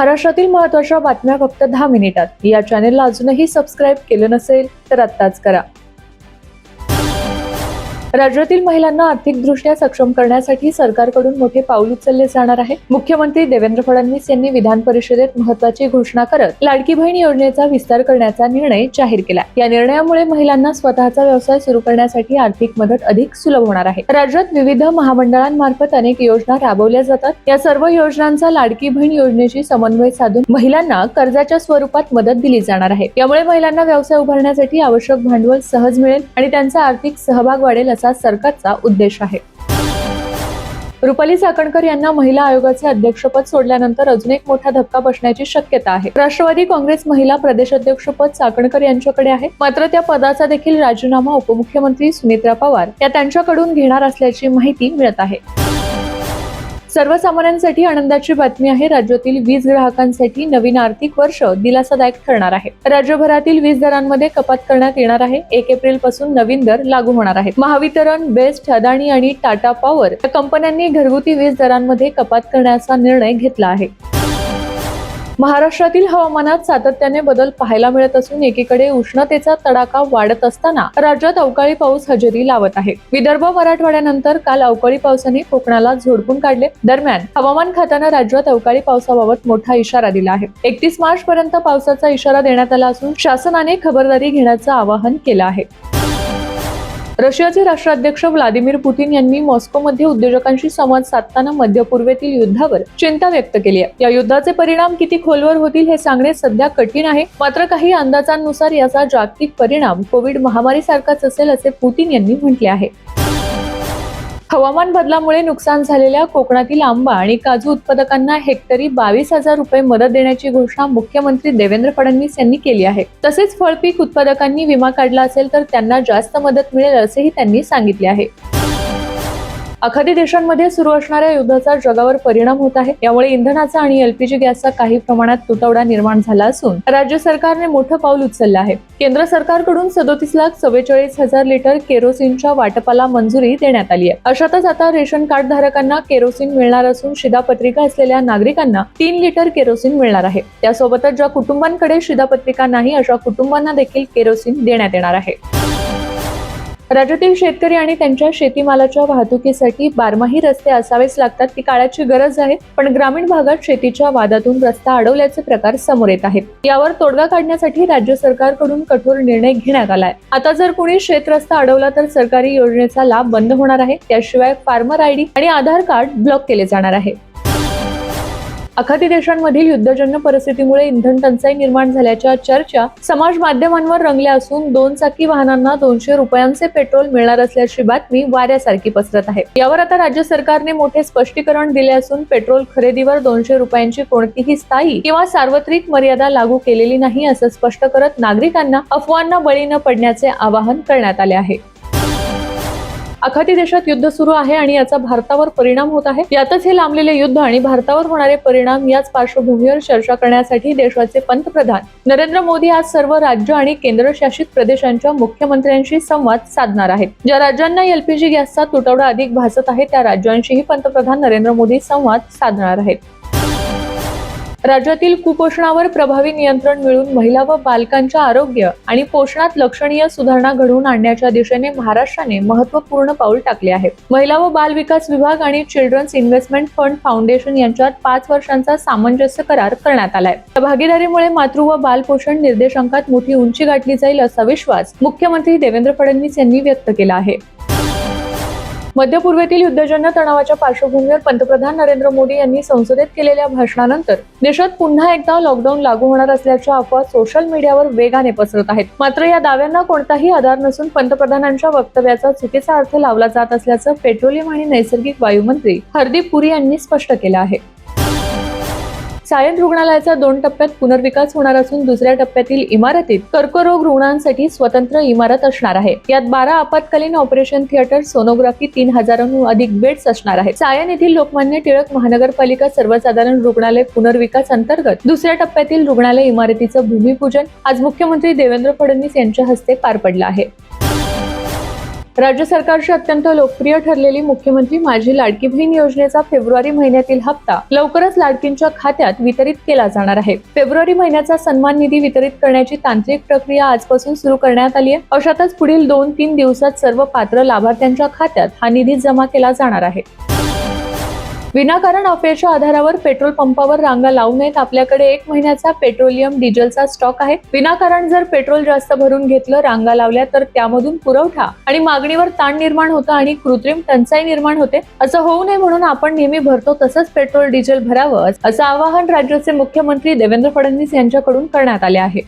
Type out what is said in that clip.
महाराष्ट्रातील महत्त्वाच्या बातम्या फक्त 10 मिनिटात। या चॅनेलला अजूनही सबस्क्राइब केलं नसेल तर आत्ताच करा। राज्यातील महिलांना आर्थिकदृष्ट्या सक्षम करण्यासाठी सरकारकडून मोठे पाऊल उचलले जाणार आहे। मुख्यमंत्री देवेंद्र फडणवीस यांनी विधान परिषदेत महत्त्वाची घोषणा करत लाडकी बहीण योजनेचा विस्तार करण्याचा निर्णय जाहीर केला। या निर्णयामुळे महिलांना स्वतःचा व्यवसाय सुरू करण्यासाठी आर्थिक मदत अधिक सुलभ होणार आहे। राज्यात विविध महामंडळांमार्फत अनेक योजना राबवल्या जातात। या सर्व योजनांचा लाडकी बहीण योजनेशी समन्वय साधून महिलांना कर्जाच्या स्वरूपात मदत दिली जाणार आहे। यामुळे महिलांना व्यवसाय उभारण्यासाठी आवश्यक भांडवल सहज मिळेल आणि त्यांचा आर्थिक सहभाग वाढेल असा सरकारचा उद्देश आहे। रुपाली चाकणकर यांना महिला आयोगाचे अध्यक्षपद सोडल्यानंतर अजून एक मोठा धक्का बसण्याची शक्यता आहे। राष्ट्रवादी काँग्रेस महिला प्रदेशाध्यक्षपद चाकणकर यांच्याकडे आहे, मात्र त्या पदाचा देखील राजीनामा उपमुख्यमंत्री सुनेत्रा पवार या त्यांच्याकडून घेणार असल्याची माहिती मिळत आहे। सर्वसामान्यांसाठी आनंदाची बातमी आहे। राज्यातील वीज ग्राहकांसाठी नवीन आर्थिक वर्ष दिलासादायक ठरणार आहे। राज्यभरातील वीज दरांमध्ये कपात करण्यात येणार आहे। 1 एप्रिल पासून नवीन दर लागू होणार आहेत। महावितरण, बेस्ट, अदानी आणि टाटा पॉवर या कंपन्यांनी घरगुती वीज दरांमध्ये कपात करण्याचा निर्णय घेतला आहे। महाराष्ट्रातील हवामानात सातत्याने बदल पाहायला मिळत असून एकीकडे उष्णतेचा तडाखा वाढत असताना राज्यात अवकाळी पाऊस हजेरी लावत आहे। विदर्भ, मराठवाड्यानंतर काल अवकाळी पावसाने कोकणाला झोडपून काढले। दरम्यान हवामान खात्यानं राज्यात अवकाळी पावसाबाबत मोठा इशारा दिला आहे। 31 मार्च पर्यंत पावसाचा इशारा देण्यात आला असून शासनाने खबरदारी घेण्याचं आवाहन केलं आहे। रशियाचे राष्ट्राध्यक्ष व्लादिमीर पुतीन यांनी मॉस्कोमध्ये उद्योजकांशी संवाद साधताना मध्य पूर्वेतील युद्धावर चिंता व्यक्त केली आहे। या युद्धाचे परिणाम किती खोलवर होतील हे सांगणे सध्या कठीण आहे, मात्र काही अंदाजांनुसार याचा जागतिक परिणाम कोविड महामारीसारखाच असेल असे पुतीन यांनी म्हटले आहे। हवामान बदलामुळे नुकसान झालेल्या कोकणातील आंबा आणि काजू उत्पादकांना हेक्टरी 22,000 रुपये मदत देण्याची घोषणा मुख्यमंत्री देवेंद्र फडणवीस यांनी केली आहे। तसेच फळपीक उत्पादकांनी विमा काढला असेल तर त्यांना जास्त मदत मिळेल असेही त्यांनी सांगितले आहे। आखाती देशांमध्ये सुरू असणाऱ्या युद्धाचा जगावर परिणाम होत आहे। यामुळे इंधनाचा आणि एलपीजी गॅसचा काही प्रमाणात तुटवडा निर्माण झाला असून राज्य सरकारने मोठं पाऊल उचललं आहे। केंद्र सरकारकडून 37,44,000 लिटर केरोसिनच्या वाटपाला मंजुरी देण्यात आली आहे। अशातच आता रेशन कार्ड धारकांना केरोसिन मिळणार असून शिधापत्रिका असलेल्या नागरिकांना 3 लिटर केरोसिन मिळणार आहे। त्यासोबतच ज्या कुटुंबांकडे शिधापत्रिका नाही अशा कुटुंबांना देखील केरोसिन देण्यात येणार आहे। राज्यातील शेतकरी आणि त्यांच्या शेतीमालाच्या वाहतुकीसाठी बारमाही रस्ते असावेच लागतात, ती काळाची गरज आहे। पण ग्रामीण भागात शेतीच्या वादातून रस्ता अडवल्याचे प्रकार समोर येत आहेत। यावर तोडगा काढण्यासाठी राज्य सरकारकडून कठोर निर्णय घेण्यात आलाय। आता जर कोणी शेत रस्ता अडवला तर सरकारी योजनेचा लाभ बंद होणार आहे। त्याशिवाय फार्मर आयडी आणि आधार कार्ड ब्लॉक केले जाणार आहे। आखाती देशांमधील युद्धजन्य परिस्थितीमुळे इंधन टंचाई निर्माण झाल्याच्या चर्चा समाज माध्यमांवर रंगल्या असून 2 चाकी वाहनांना 200 रुपयांचे पेट्रोल मिळणार असल्याची बातमी वाऱ्यासारखी पसरत आहे। यावर आता राज्य सरकारने मोठे स्पष्टीकरण दिले असून पेट्रोल खरेदीवर 200 रुपयांची कोणतीही स्थायी किंवा सार्वत्रिक मर्यादा लागू केलेली नाही असं स्पष्ट करत नागरिकांना अफवांना बळी न पडण्याचे आवाहन करण्यात आले आहे। आखाती देशात युद्ध सुरू आहे आणि याचा भारतावर परिणाम होत आहे। यातच हे लांबलेले युद्ध आणि भारतावर होणारे परिणाम याच पार्श्वभूमीवर चर्चा करण्यासाठी देशाचे पंतप्रधान नरेंद्र मोदी आज सर्व राज्य आणि केंद्रशासित प्रदेशांच्या मुख्यमंत्र्यांशी संवाद साधणार आहेत। ज्या राज्यांना एलपीजी गॅसचा तुटवडा अधिक भासत आहे त्या राज्यांशीही पंतप्रधान नरेंद्र मोदी संवाद साधणार आहेत। राज्यातील कुपोषणावर प्रभावी नियंत्रण मिळून महिला व बालकांच्या आरोग्य आणि पोषणात लक्षणीय सुधारणा घडवून आणण्याच्या दिशेने महाराष्ट्राने महत्त्वपूर्ण पाऊल टाकले आहे। महिला व बाल विकास विभाग आणि चिल्ड्रन्स इन्व्हेस्टमेंट फंड फाउंडेशन यांच्यात 5 वर्षांचा सामंजस्य करार करण्यात आलाय। या भागीदारीमुळे मातृ व बाल पोषण निर्देशांकात मोठी उंची गाठली जाईल असा विश्वास मुख्यमंत्री देवेंद्र फडणवीस यांनी व्यक्त केला आहे। मध्य पूर्वेतील युद्धजन्य तणावाच्या पार्श्वभूमीवर पंतप्रधान नरेंद्र मोदी यांनी संसदेत केलेल्या भाषणानंतर देशात पुन्हा एकदा लॉकडाऊन लागू होणार असल्याच्या अफवा सोशल मीडियावर वेगाने पसरत आहेत। मात्र या दाव्यांना कोणताही आधार नसून पंतप्रधानांच्या वक्तव्याचा चुकीचा अर्थ लावला जात असल्याचं पेट्रोलियम आणि नैसर्गिक वायू मंत्री हरदीप पुरी यांनी स्पष्ट केलं आहे। सायन रुग्णालयाचा 2 टप्प्यात पुनर्विकास होणार असून दुसऱ्या टप्प्यातील इमारतीत कर्करोग रुग्णांसाठी स्वतंत्र इमारत असणार आहे। यात 12 आपत्कालीन ऑपरेशन थिएटर, सोनोग्राफी, 3000हून अधिक बेड्स असणार आहेत। सायन येथील लोकमान्य टिळक महानगरपालिका सर्वसाधारण रुग्णालय पुनर्विकास अंतर्गत दुसऱ्या टप्प्यातील रुग्णालय इमारतीचं भूमिपूजन आज मुख्यमंत्री देवेंद्र फडणवीस यांच्या हस्ते पार पडलं आहे। राज्य सरकारची अत्यंत लोकप्रिय ठरलेली मुख्यमंत्री माझी लाडकी बहीण योजनेचा फेब्रुवारी महिन्यातील हप्ता लवकरच लाडकींच्या खात्यात वितरित केला जाणार आहे. फेब्रुवारी महिन्याचा सन्मान निधी वितरित करण्याची तांत्रिक प्रक्रिया आजपासून सुरू करण्यात आली आहे. अशातच पुढील 2-3 दिवसात सर्व पात्र लाभार्थ्यांच्या खात्यात हा निधी जमा केला जाणार आहे. विनाकारण अफवेच्या आधारावर पेट्रोल पंपावर रांगा लावू नयेत. आपल्याकडे 1 महिन्याचा पेट्रोलियम डिझेलचा स्टॉक आहे. विनाकारण जर पेट्रोल जास्त भरून घेतलं, रांगा लावल्या तर त्यामधून पुरवठा आणि मागणीवर ताण निर्माण होतं आणि कृत्रिम टंचाई निर्माण होते. असं होऊ नये म्हणून आपण नेहमी भरतो तसंच पेट्रोल डिझेल भरावं, असं आवाहन राज्याचे मुख्यमंत्री देवेंद्र फडणवीस यांच्याकडून करण्यात आले आहे.